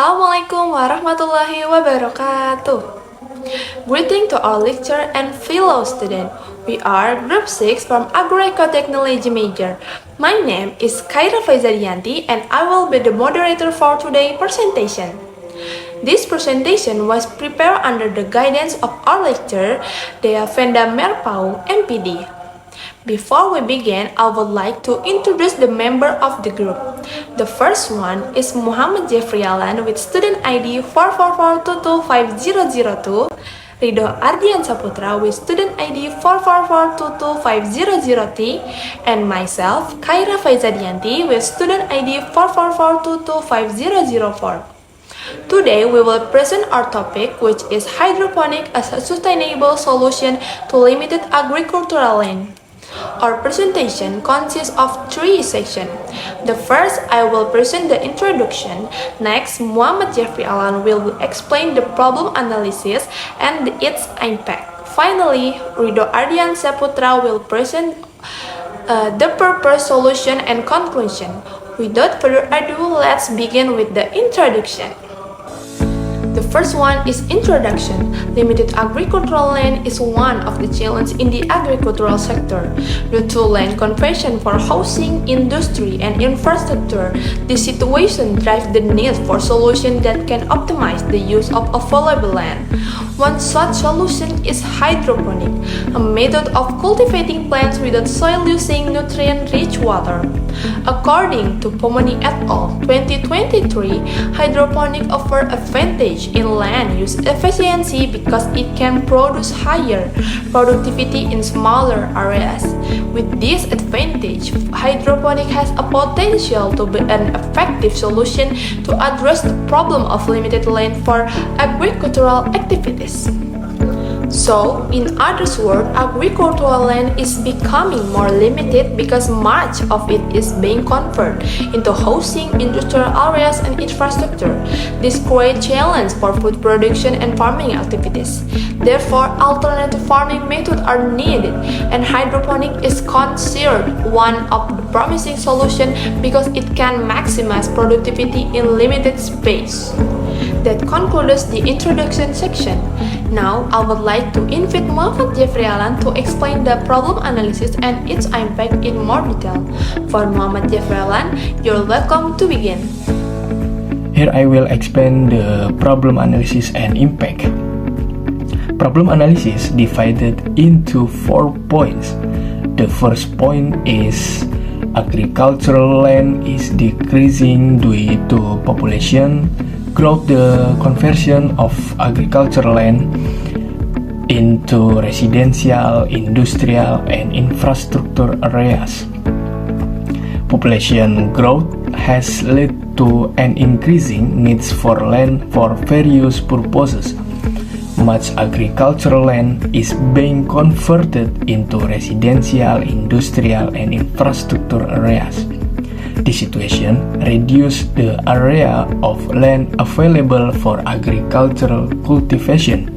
Assalamualaikum warahmatullahi wabarakatuh. Greeting to our lecturer and fellow student. We are Group 6 from Agro-Ecotechnology major. My name is Kaira Faizadianti and I will be the moderator for today's presentation. This presentation was prepared under the guidance of our lecturer, Dea Venda Merpau, MPD. Before we begin, I would like to introduce the member of the group. The first one is Muhammad Jeffrey Alan with student ID 444225002, Ridho Ardian Saputra with student ID 444225003, and myself, Kaira Faizadianti with student ID 444225004. Today, we will present our topic, which is hydroponic as a sustainable solution to limited agricultural land. Our presentation consists of 3 sections. The first, I will present the introduction. Next, Muhammad Jeffrey Alan will explain the problem analysis and its impact. Finally, Ridho Ardian Saputra will present the proposed solution and conclusion. Without further ado, let's begin with the introduction. The first one is introduction. Limited agricultural land is one of the challenges in the agricultural sector. Due to land conversion for housing, industry, and infrastructure, this situation drives the need for solutions that can optimize the use of available land. One such solution is hydroponic, a method of cultivating plants without soil using nutrient-rich water. According to Pomoni et al. 2023, hydroponic offers advantage in land use efficiency because it can produce higher productivity in smaller areas. With this advantage, hydroponic has a potential to be an effective solution to address the problem of limited land for agricultural activities. So, in other words, agricultural land is becoming more limited because much of it is being converted into housing, industrial areas, and infrastructure. This creates challenge for food production and farming activities. Therefore, alternative farming methods are needed, and hydroponic is considered one of the promising solutions because it can maximize productivity in limited space. That concludes the introduction section. Now, I would like to invite Muhammad Jeffrey Alan to explain the problem analysis and its impact in more detail. For Muhammad Jeffrey Alan, you're welcome to begin. Here I will explain the problem analysis and impact. Problem analysis divided into 4 points. The first point is agricultural land is decreasing due to population growth. The conversion of agricultural land into residential, industrial, and infrastructure areas. Population growth has led to an increasing needs for land for various purposes. Much agricultural land is being converted into residential, industrial, and infrastructure areas. This situation reduces the area of land available for agricultural cultivation.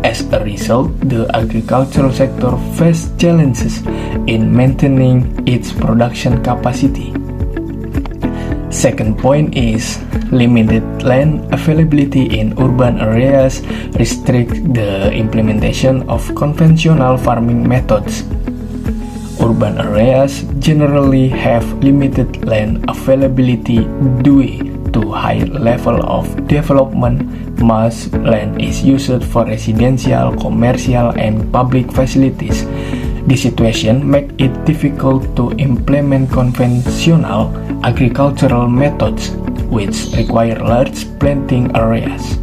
As a result, the agricultural sector faces challenges in maintaining its production capacity. Second point is limited land availability in urban areas restrict the implementation of conventional farming methods. Urban areas generally have limited land availability due to high level of development. Much land is used for residential, commercial, and public facilities. This situation makes it difficult to implement conventional agricultural methods, which require large planting areas.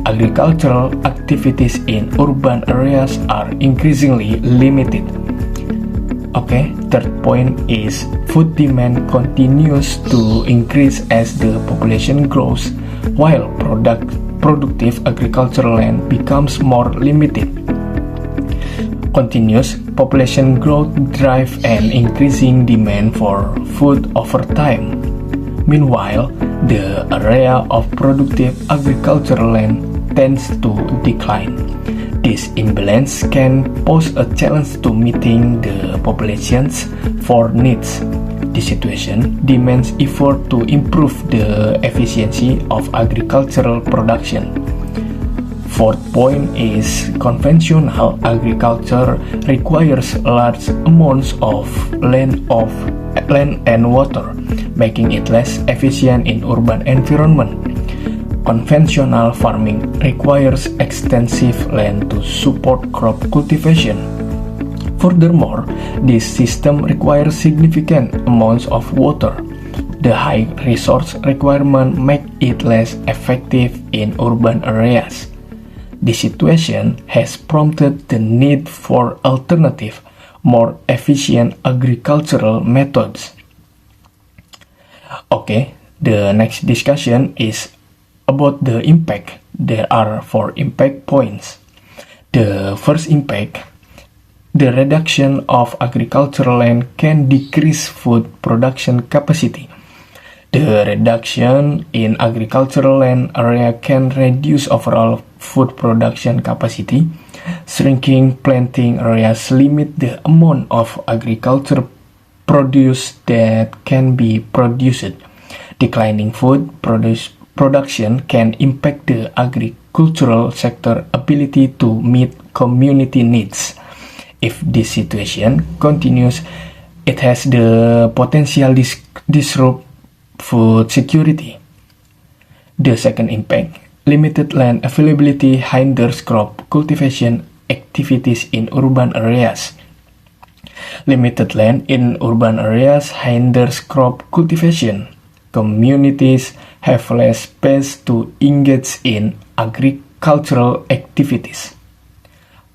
Agricultural activities in urban areas are increasingly limited. Okay, third point is food demand continues to increase as the population grows, while productive agricultural land becomes more limited. Continuous population growth drives an increasing demand for food over time. Meanwhile, the area of productive agricultural land tends to decline. This imbalance can pose a challenge to meeting the population's food needs. This situation demands effort to improve the efficiency of agricultural production. Fourth point is conventional agriculture requires large amounts of land and water, making it less efficient in urban environment. Conventional farming requires extensive land to support crop cultivation. Furthermore, this system requires significant amounts of water. The high resource requirement make it less effective in urban areas. This situation has prompted the need for alternative, more efficient agricultural methods. Okay, the next discussion is about the impact. There are 4 impact points. The first impact, the reduction of agricultural land can decrease food production capacity. The reduction in agricultural land area can reduce overall food production capacity. Shrinking planting areas limit the amount of agriculture produce that can be produced. Declining food production can impact the agricultural sector ability to meet community needs. If this situation continues, it has the potential disrupt food security. The second impact, limited land availability hinders crop cultivation activities in urban areas. Limited land in urban areas hinders crop cultivation. Communities have less space to engage in agricultural activities.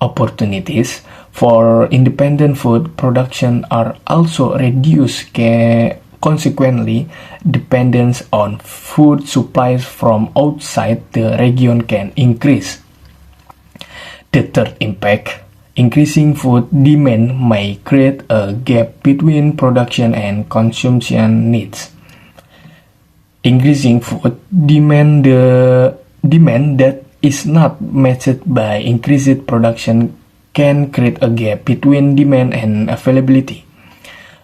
Opportunities for independent food production are also reduced. Consequently, dependence on food supplies from outside the region can increase. The third impact, increasing food demand may create a gap between production and consumption needs. Increasing food demand, the demand that is not matched by increased production can create a gap between demand and availability.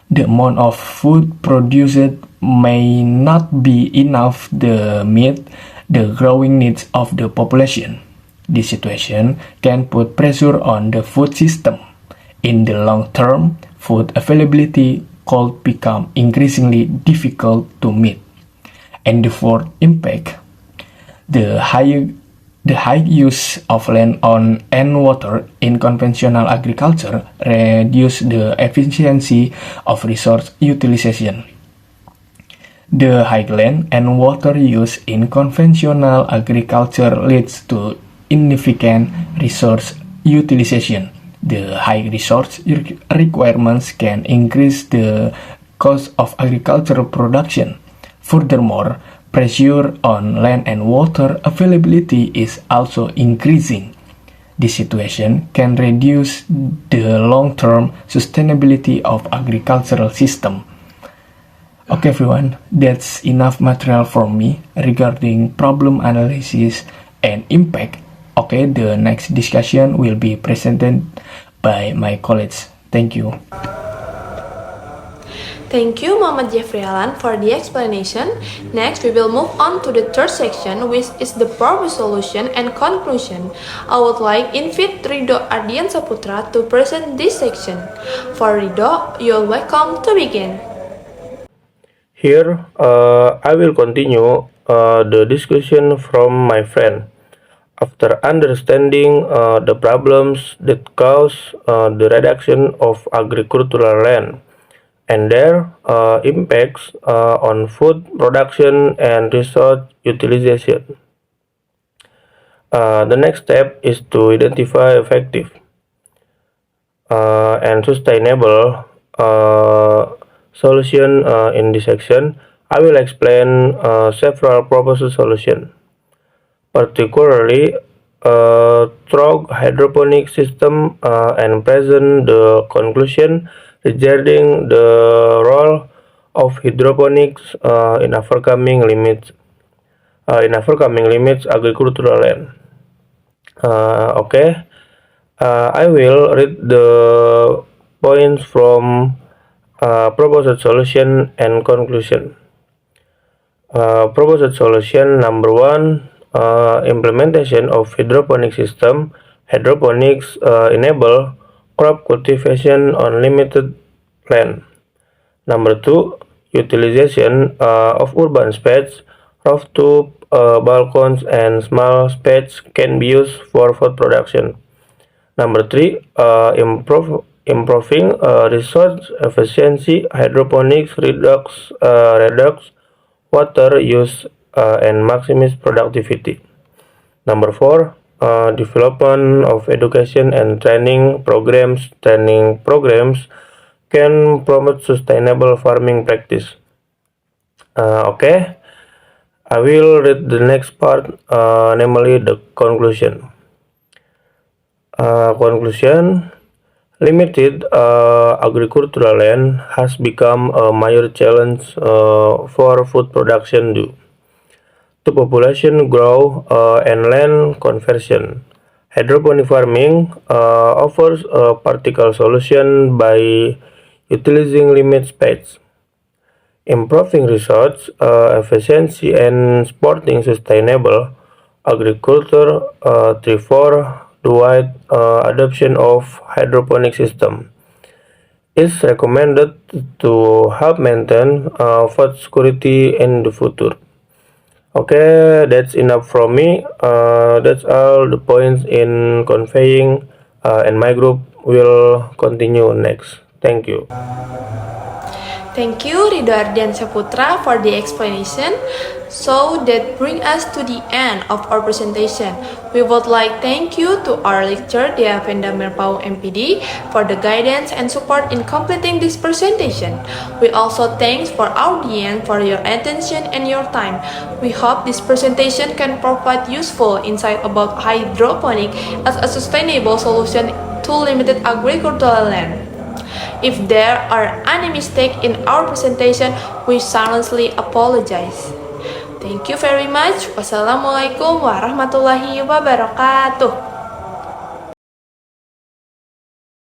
The amount of food produced may not be enough to meet the growing needs of the population. This situation can put pressure on the food system. In the long term, food availability could become increasingly difficult to meet. And the fourth impact, the high use of land and water in conventional agriculture reduce the efficiency of resource utilization. The high land and water use in conventional agriculture leads to inefficient resource utilization. The high resource requirements can increase the cost of agricultural production. Furthermore, pressure on land and water availability is also increasing. This situation can reduce the long-term sustainability of agricultural system. Okay everyone, that's enough material from me regarding problem analysis and impact. Okay, the next discussion will be presented by my colleagues. Thank you. Thank you, Muhammad Jeffrey Alan, for the explanation. Next, we will move on to the third section, which is the problem solution and conclusion. I would like invite Rido Ardian Saputra to present this section. For Rido, you're welcome to begin. Here, I will continue the discussion from my friend. After understanding the problems that cause the reduction of agricultural land and their impacts on food production and resource utilization, the next step is to identify effective and sustainable solution. In this section, I will explain several proposed solutions, particularly through hydroponic system, and present the conclusion regarding the role of hydroponics in overcoming limits agricultural land. Okay, I will read the points from Proposed solution and conclusion. Proposed solution number 1, implementation of hydroponic system. Hydroponics enable crop cultivation on limited land. Number 2, utilization of urban space. Rooftop, balcons, and small space can be used for food production. Number 3, improving resource efficiency. Hydroponics reduce water use and maximize productivity. Number 4, development of education and training programs. Training programs can promote sustainable farming practice. Okay, I will read the next part, namely the conclusion. Conclusion. Limited agricultural land has become a major challenge for food production due to population growth and land conversion. Hydroponic farming offers a practical solution by utilizing limited space, improving resource efficiency, and supporting sustainable agriculture through the wide adoption of hydroponic system is recommended to help maintain food security in the future. Okay, that's enough from me. That's all the points in conveying, and my group will continue next. Thank you. Thank you, Ridho Ardian Saputra, for the explanation. So that brings us to the end of our presentation. We would like thank you to our lecturer, Dea Venda Merpau MPD, for the guidance and support in completing this presentation. We also thanks for our audience for your attention and your time. We hope this presentation can provide useful insight about hydroponic as a sustainable solution to limited agricultural land. If there are any mistakes in our presentation, we silently apologize. Thank you very much. Wassalamualaikum warahmatullahi wabarakatuh.